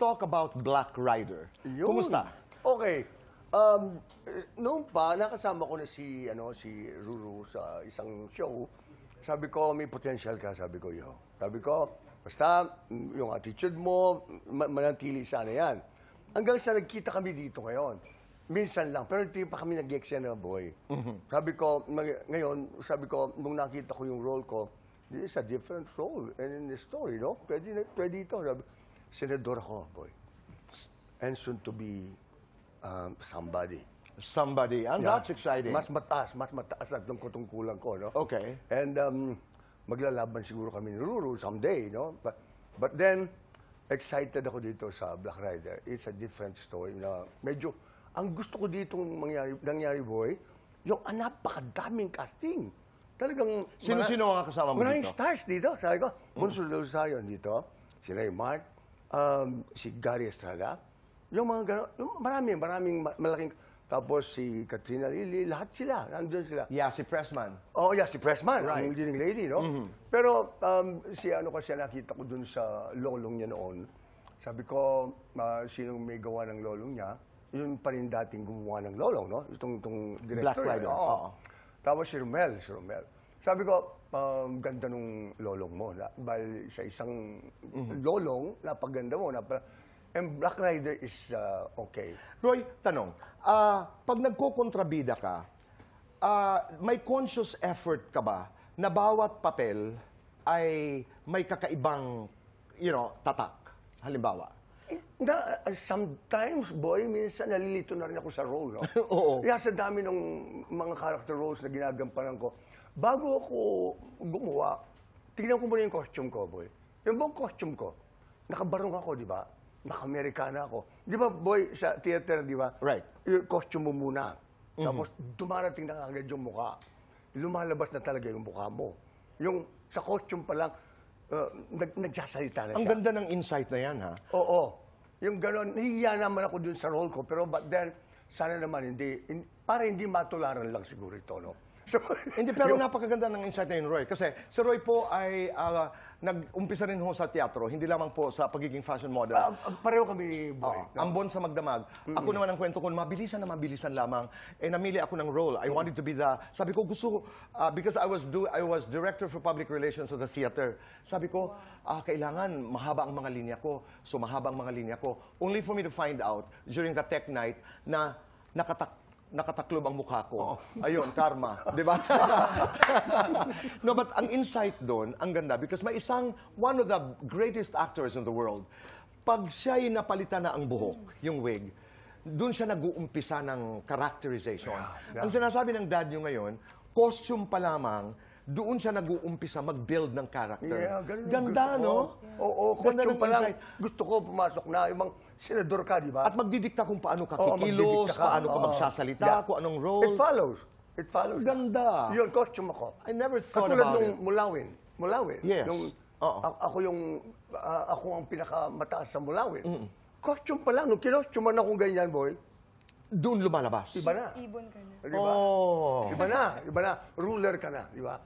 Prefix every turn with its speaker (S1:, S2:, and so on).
S1: talk about Black Rider.
S2: Yun.
S1: Kumusta?
S2: Okay. Noon pa, nakasama ko na si Ruru sa isang show. Sabi ko, may potential ka. Sabi ko, Sabi ko, basta yung attitude mo, manatili sana yan. Hanggang sa nagkita kami dito ngayon. Minsan lang, pero hindi pa kami nag-eksena, boy. Sabi ko, ngayon, nung nakita ko yung role ko, this is a different role in the story, no? Pwede ito. Senador ako, boy. And soon to be somebody.
S1: Somebody. And that's exciting.
S2: Mas mataas at ng kutungkulan ko, no?
S1: Okay.
S2: And maglalaban siguro kami ni Ruru someday, no? But then, excited ako dito sa Black Rider. It's a different story na medyo, ang gusto ko dito nangyari, boy, yung napakadaming casting. Talagang...
S1: Sino-sino ang kasama mo
S2: maraming
S1: dito?
S2: stars dito. Sabi ko, Bonso de Rosario dito, si Ray Mark, si Gary Estrada, yung mga gano'n, maraming malaking... Tapos si Katrina Lili, lahat sila, nandun sila.
S1: Yeah, si Pressman.
S2: Oh, yeah, si Pressman,
S1: Right.
S2: ang leading lady, no? Pero kasi nakita ko dun sa lolong niya noon. Sabi ko, sinong may gawa ng lolong niya, yun pa rin dating gumawa ng lolong, no? Itong director.
S1: Black Rider.
S2: Oo. Tapos si Romel. Sabi ko, ganda nung lolong mo. Dahil sa isang lolong, napaganda mo. And Black Rider is okay.
S1: Roy, tanong, pag nagkokontrabida ka, may conscious effort ka ba na bawat papel ay may kakaibang, tatak? Halimbawa.
S2: Sometimes, boy, minsan nalilito na rin ako sa role, no?
S1: Oo.
S2: Kaya sa dami ng mga character roles na ginagampanan ko, bago ako gumawa, tignan ko muna yung costume ko, boy. Yung buong costume ko, nakabarong ako, di ba? Naka-Amerikana ako. Di ba, boy, sa theater, di ba?
S1: Right.
S2: Yung costume mo muna. Tapos, dumarating na agad yung mukha. Lumalabas na talaga yung mukha mo. Yung sa costume pa lang, nagsasalita na siya.
S1: Ang ganda ng insight na yan, ha?
S2: Oo. Yung gano'n, nahihiya naman ako dun sa role ko. Pero but then, sana naman para hindi matularan lang siguro ito, no? So,
S1: Hindi, pero napakaganda ng insight na yun, Roy. Kasi si Roy po ay nag-umpisa rin ho sa teatro, hindi lamang po sa pagiging fashion model.
S2: pareho kami, boy.
S1: Ambon sa magdamag. Ako naman ang kwento ko, mabilisan lamang. Namili ako ng role. I wanted to be sabi ko, because I was director for public relations of the theater. Sabi ko, kailangan mahaba ang mga linya ko. So mahaba ang mga linya ko. Only for me to find out during the tech night na nakataklob ang mukha ko. Ayun, karma. Di ba? No, but ang insight doon, ang ganda, because may one of the greatest actors in the world, pag siya'y napalitan na ang buhok, yung wig, doon siya nag-uumpisa ng characterization.
S2: Yeah.
S1: Ang sinasabi ng dad niyo ngayon, costume pa lamang, doon siya nag-uumpisa mag-build ng character.
S2: Yeah,
S1: Ganda, no?
S2: Oo,
S1: Ganda
S2: costume
S1: ng
S2: pa lang.
S1: insight.
S2: Gusto ko pumasok na, yung senador ka, di ba?
S1: At magdidikta kung paano ka
S2: Oo,
S1: kikilos,
S2: magdidikta ka.
S1: paano ka
S2: Oo.
S1: magsasalita,
S2: Yeah.
S1: kung anong role.
S2: It follows.
S1: Ganda.
S2: Yun, costume ako.
S1: I never thought
S2: Katulad
S1: about
S2: nung
S1: it.
S2: Mulawin.
S1: Yes. Oo.
S2: Ako ang pinakamataas sa Mulawin. Costume pa lang, nung kinostuman akong ganyan, boy,
S1: Doon lumalabas.
S2: iba na.
S3: Ibon ka na.
S2: Di ba?
S1: Oh.
S2: Iba na. Ruler ka na, di ba?